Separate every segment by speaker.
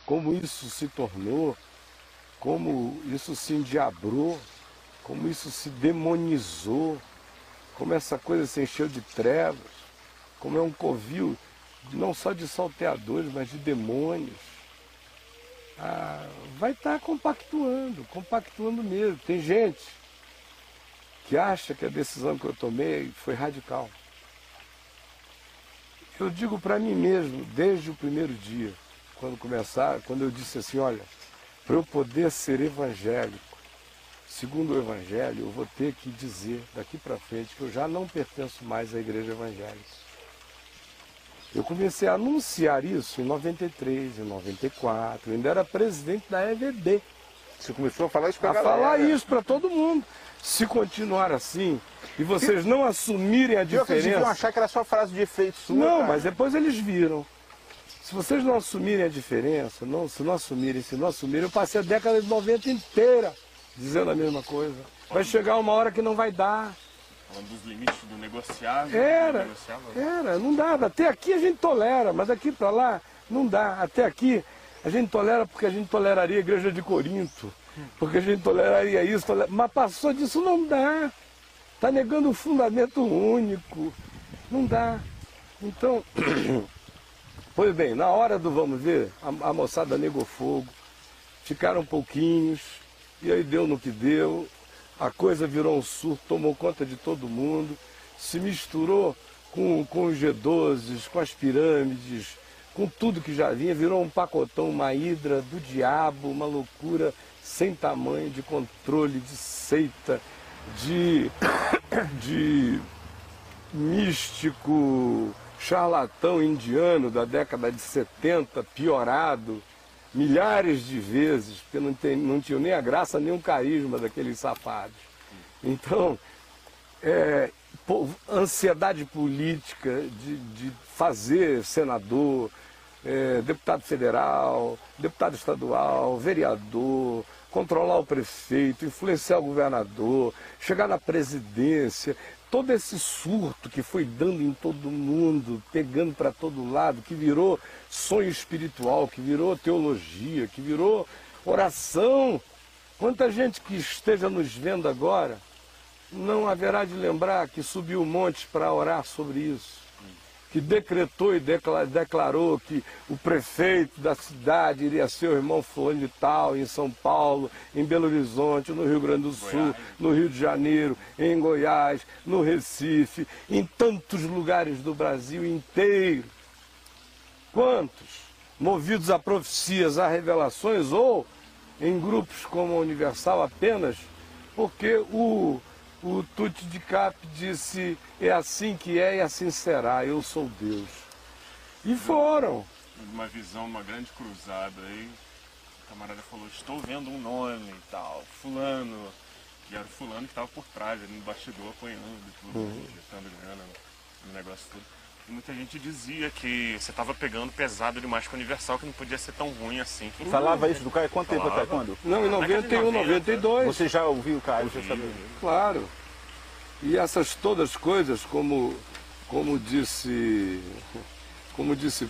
Speaker 1: como isso se tornou, como isso se endiabrou, como isso se demonizou, como essa coisa se encheu de trevas, como é um covil não só de salteadores, mas de demônios. Vai estar compactuando mesmo. Tem gente que acha que a decisão que eu tomei foi radical. Eu digo para mim mesmo, desde o primeiro dia, quando eu disse assim, olha, para eu poder ser evangélico, segundo o Evangelho, eu vou ter que dizer daqui para frente que eu já não pertenço mais à igreja evangélica. Eu comecei a anunciar isso em 93, em 94, eu ainda era presidente da EVD.
Speaker 2: Você começou a falar isso para a
Speaker 1: galera? A falar isso para todo mundo. Se continuar assim, e vocês não assumirem a diferença...
Speaker 2: Eles deviam achar que era só frase de efeito sua.
Speaker 1: Não,
Speaker 2: cara.
Speaker 1: mas depois eles viram. Se vocês não assumirem a diferença, se não assumirem, eu passei a década de 90 inteira dizendo a mesma coisa. Vai chegar uma hora que não vai dar.
Speaker 3: Falando dos limites do negociável.
Speaker 1: Não dá. Até aqui a gente tolera, mas daqui para lá não dá. Até aqui a gente tolera porque a gente toleraria a igreja de Corinto, porque a gente toleraria isso, mas passou disso, não dá. Está negando o fundamento único, não dá. Então, pois bem, na hora do vamos ver, a moçada negou fogo, ficaram pouquinhos, e aí deu no que deu. A coisa virou um surto, tomou conta de todo mundo, se misturou com os G12, com as pirâmides, com tudo que já vinha, virou um pacotão, uma hidra do diabo, uma loucura sem tamanho, de controle, de seita, de místico, charlatão indiano da década de 70, piorado milhares de vezes, porque não tinham nem a graça nem o carisma daqueles safados. Então, ansiedade política de fazer senador, deputado federal, deputado estadual, vereador, controlar o prefeito, influenciar o governador, chegar na presidência, todo esse surto que foi dando em todo mundo, pegando para todo lado, que virou sonho espiritual, que virou teologia, que virou oração. Quanta gente que esteja nos vendo agora não haverá de lembrar que subiu montes para orar sobre isso, que decretou e declarou que o prefeito da cidade iria ser o irmão fulano de tal, em São Paulo, em Belo Horizonte, no Rio Grande do Sul, no Rio de Janeiro, em Goiás, no Recife, em tantos lugares do Brasil inteiro. Quantos? Movidos a profecias, a revelações, ou em grupos como a Universal apenas, porque o Tuti de Cap disse, é assim que é e assim será, eu sou Deus. E foram.
Speaker 3: Uma visão, uma grande cruzada aí, o camarada falou, estou vendo um nome e tal, fulano, e era o fulano que estava por trás, ali no bastidor, apanhando e tudo, injetando grana no negócio tudo. E muita gente dizia que você estava pegando pesado demais com o Universal, que não podia ser tão ruim assim.
Speaker 2: Falava isso do Caio? Quanto tempo atrás? Quando?
Speaker 1: Não, em 91, 92.
Speaker 2: Você já ouviu o Caio? Você sabia?
Speaker 1: Claro. E essas todas coisas, como disse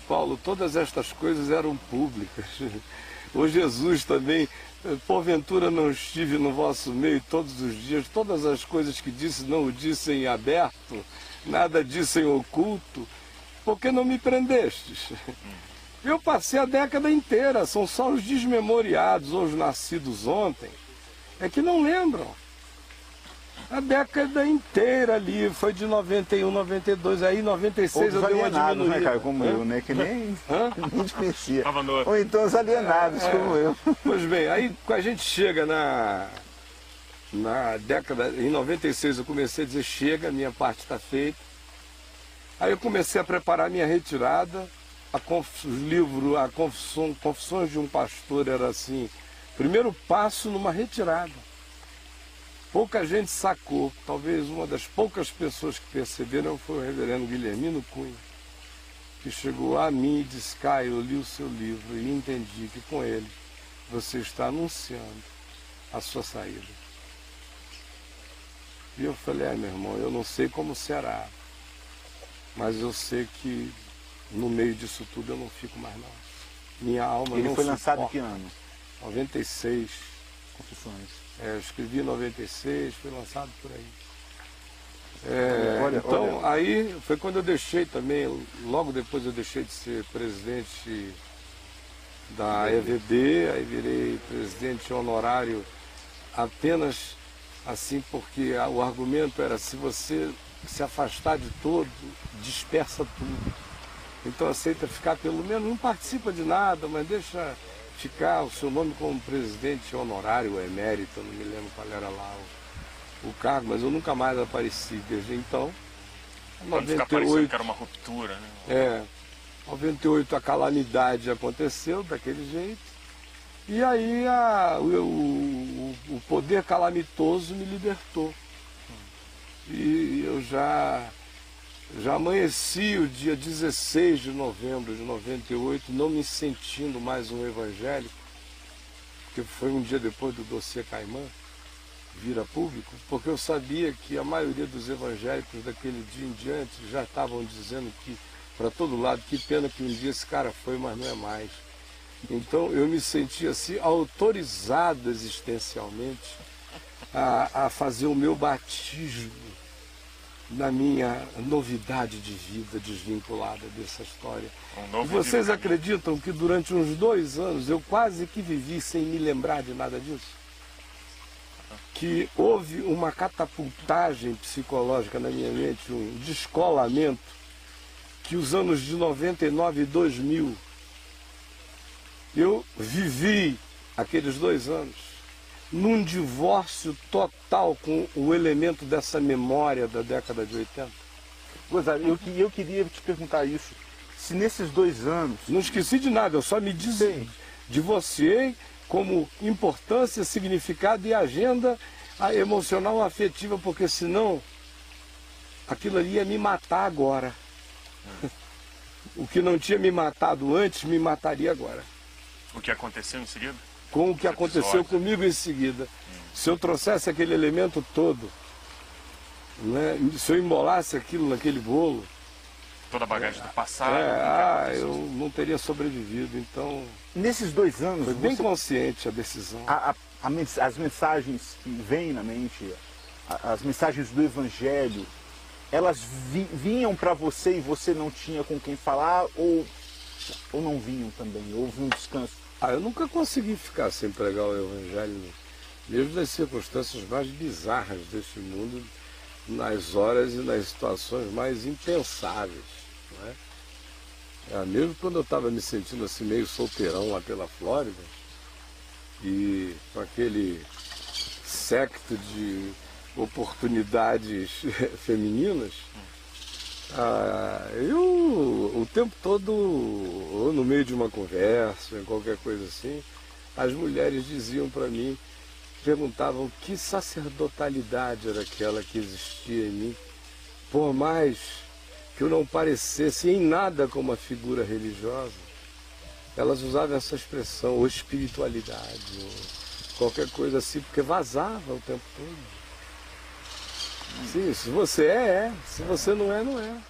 Speaker 1: Paulo, todas estas coisas eram públicas. O Jesus também, porventura não estive no vosso meio todos os dias, todas as coisas que disse não o disse em aberto, nada disse em oculto, porque não me prendestes? Eu passei a década inteira, são só os desmemoriados ou os nascidos ontem, que não lembram. A década inteira ali, foi de 91, 92, aí 96 eu dei uma diminuída.
Speaker 2: Né, Caio, como eu, né? Que nem desconhecia. Ou então os alienados, como eu.
Speaker 1: Pois bem, aí a gente chega na década, em 96 eu comecei a dizer, chega, minha parte está feita. Aí eu comecei a preparar a minha retirada, Confissões de um Pastor era assim, primeiro passo numa retirada. Pouca gente sacou, talvez uma das poucas pessoas que perceberam foi o reverendo Guilhermino Cunha, que chegou a mim e disse, Caio, eu li o seu livro e entendi que com ele você está anunciando a sua saída. E eu falei, meu irmão, eu não sei como será, mas eu sei que no meio disso tudo eu não fico mais não. Minha alma
Speaker 2: Ele
Speaker 1: não
Speaker 2: foi lançado em
Speaker 1: suporta.
Speaker 2: que ano?
Speaker 1: 96.
Speaker 2: Confissões.
Speaker 1: Eu escrevi em 96, foi lançado por aí.
Speaker 2: Olha.
Speaker 1: Aí foi quando eu deixei também, logo depois eu deixei de ser presidente da EVD, aí virei presidente honorário apenas assim, porque o argumento era: se você se afastar de todo, dispersa tudo. Então aceita ficar, pelo menos, não participa de nada, mas deixa ficar o seu nome como presidente honorário ou emérito, eu não me lembro qual era lá o cargo, mas eu nunca mais apareci desde então. Em 98,
Speaker 3: que era uma ruptura, né?
Speaker 1: 98 a calamidade aconteceu daquele jeito, e aí o poder calamitoso me libertou. E eu já amanheci o dia 16 de novembro de 98, não me sentindo mais um evangélico, porque foi um dia depois do dossiê Caimã vir a público, porque eu sabia que a maioria dos evangélicos daquele dia em diante já estavam dizendo que, para todo lado, que pena que um dia esse cara foi, mas não é mais. Então eu me senti assim, autorizado existencialmente a fazer o meu batismo na minha novidade de vida desvinculada dessa história. E vocês acreditam que durante uns 2 anos eu quase que vivi sem me lembrar de nada disso? Que houve uma catapultagem psicológica na minha mente, um descolamento, que os anos de 99 e 2000, eu vivi aqueles 2 anos num divórcio total com o elemento dessa memória da década de 80.
Speaker 2: Gozado, eu queria te perguntar isso. Se nesses 2 anos...
Speaker 1: Não esqueci de nada, eu só me divorciei como importância, significado e agenda emocional afetiva, porque senão aquilo ali ia me matar agora. O que não tinha me matado antes, me mataria agora.
Speaker 3: O que aconteceu em seguida?
Speaker 1: Com o que aconteceu comigo em seguida. Se eu trouxesse aquele elemento todo, né, se eu embolasse aquilo naquele bolo...
Speaker 3: Toda a bagagem do passado.
Speaker 1: Eu não teria sobrevivido. Então,
Speaker 2: nesses 2 anos...
Speaker 1: Foi bem consciente a decisão.
Speaker 2: As mensagens que vêm na mente, as mensagens do Evangelho, elas vinham para você e você não tinha com quem falar, ou não vinham também? Houve um descanso?
Speaker 1: Eu nunca consegui ficar sem pregar o Evangelho, mesmo nas circunstâncias mais bizarras deste mundo, nas horas e nas situações mais impensáveis. Não é? Mesmo quando eu estava me sentindo assim meio solteirão lá pela Flórida, e com aquele séquito de oportunidades femininas, eu o tempo todo, ou no meio de uma conversa, em qualquer coisa assim, as mulheres diziam para mim, perguntavam que sacerdotalidade era aquela que existia em mim, por mais que eu não parecesse em nada com uma figura religiosa, elas usavam essa expressão, ou espiritualidade, ou qualquer coisa assim, porque vazava o tempo todo. Sim, se você se você não é, não é.